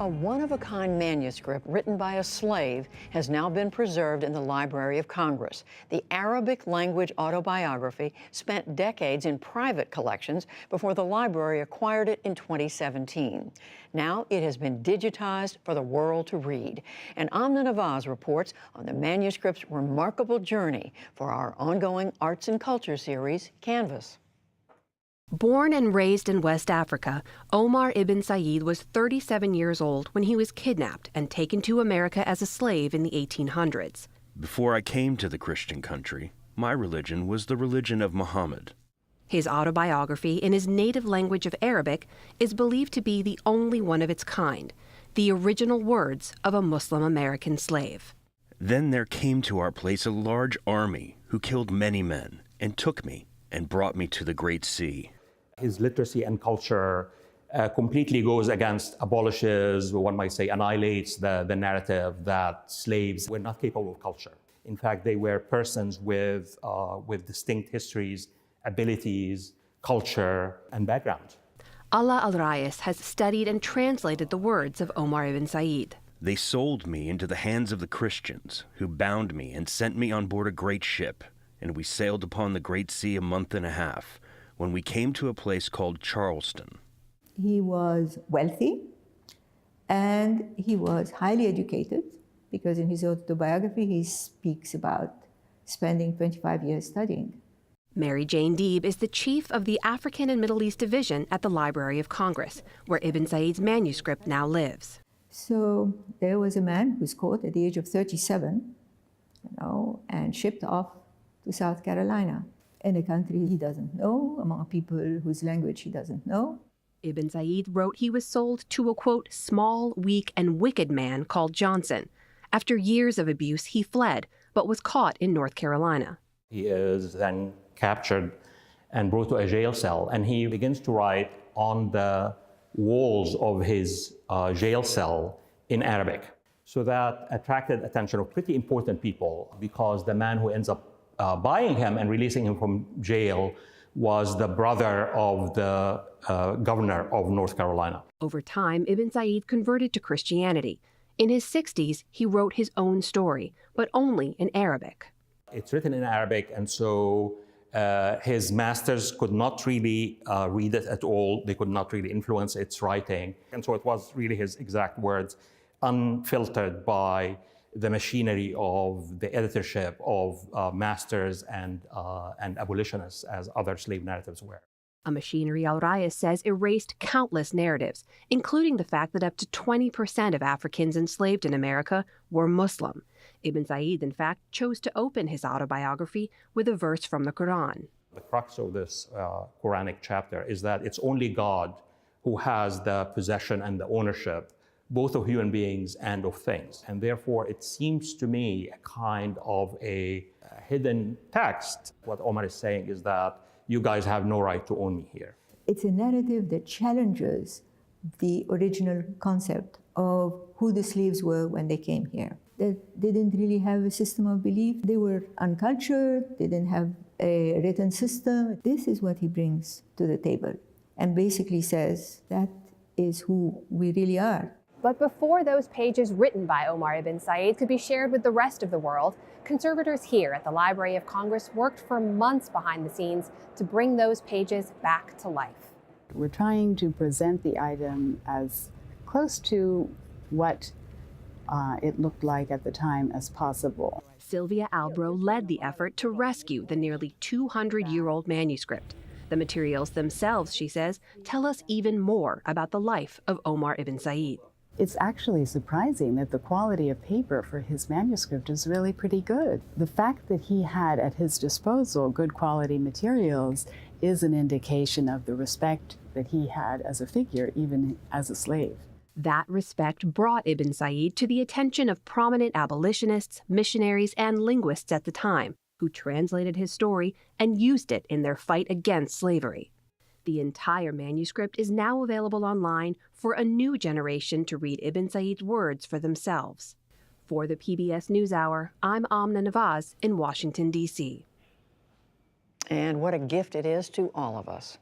A one-of-a-kind manuscript written by a slave has now been preserved in the Library of Congress. The Arabic language autobiography spent decades in private collections before the library acquired it in 2017. Now it has been digitized for the world to read. And Amna Nawaz reports on the manuscript's remarkable journey for our ongoing Arts and Culture series, Canvas. Born and raised in West Africa, Omar ibn Said was 37 years old when he was kidnapped and taken to America as a slave in the 1800s. Before I came to the Christian country, my religion was the religion of Muhammad. His autobiography in his native language of Arabic is believed to be the only one of its kind, the original words of a Muslim American slave. Then there came to our place a large army who killed many men and took me and brought me to the Great Sea. His literacy and culture completely goes against, abolishes, one might say, annihilates the narrative that slaves were not capable of culture. In fact, they were persons with distinct histories, abilities, culture, and background. Allah al-Rais has studied and translated the words of Omar ibn Said. They sold me into the hands of the Christians, who bound me and sent me on board a great ship, and we sailed upon the Great Sea a month and a half, when we came to a place called Charleston. He was wealthy and he was highly educated, because in his autobiography he speaks about spending 25 years studying. Mary Jane Deeb is the chief of the African and Middle East Division at the Library of Congress, where Ibn Said's manuscript now lives. So there was a man who's caught at the age of 37, and shipped off to South Carolina, in a country he doesn't know, among people whose language he doesn't know. Ibn Said wrote he was sold to a, quote, small, weak, and wicked man called Johnson. After years of abuse, he fled, but was caught in North Carolina. He is then captured and brought to a jail cell, and he begins to write on the walls of his jail cell in Arabic. So that attracted attention of pretty important people, because the man who ends up buying him and releasing him from jail was the brother of the governor of North Carolina. Over time, Ibn Said converted to Christianity. In his 60s, he wrote his own story, but only in Arabic. It's written in Arabic, and so his masters could not really read it at all. They could not really influence its writing. And so it was really his exact words, unfiltered by the machinery of the editorship of masters and abolitionists, as other slave narratives were. A machinery al-Rais says erased countless narratives, including the fact that up to 20% of Africans enslaved in America were Muslim. Ibn Said, in fact, chose to open his autobiography with a verse from the Quran. The crux of this Quranic chapter is that it's only God who has the possession and the ownership both of human beings and of things. And therefore, it seems to me a kind of a hidden text. What Omar is saying is that you guys have no right to own me here. It's a narrative that challenges the original concept of who the slaves were when they came here. That they didn't really have a system of belief. They were uncultured, they didn't have a written system. This is what he brings to the table and basically says that is who we really are. But before those pages written by Omar ibn Said could be shared with the rest of the world, conservators here at the Library of Congress worked for months behind the scenes to bring those pages back to life. We're trying to present the item as close to what it looked like at the time as possible. Sylvia Albro led the effort to rescue the nearly 200-year-old manuscript. The materials themselves, she says, tell us even more about the life of Omar ibn Said. It's actually surprising that the quality of paper for his manuscript is really pretty good. The fact that he had at his disposal good quality materials is an indication of the respect that he had as a figure, even as a slave. That respect brought Ibn Said to the attention of prominent abolitionists, missionaries, and linguists at the time, who translated his story and used it in their fight against slavery. The entire manuscript is now available online for a new generation to read Ibn Said's words for themselves. For the PBS NewsHour, I'm Amna Nawaz in Washington, D.C. And what a gift it is to all of us.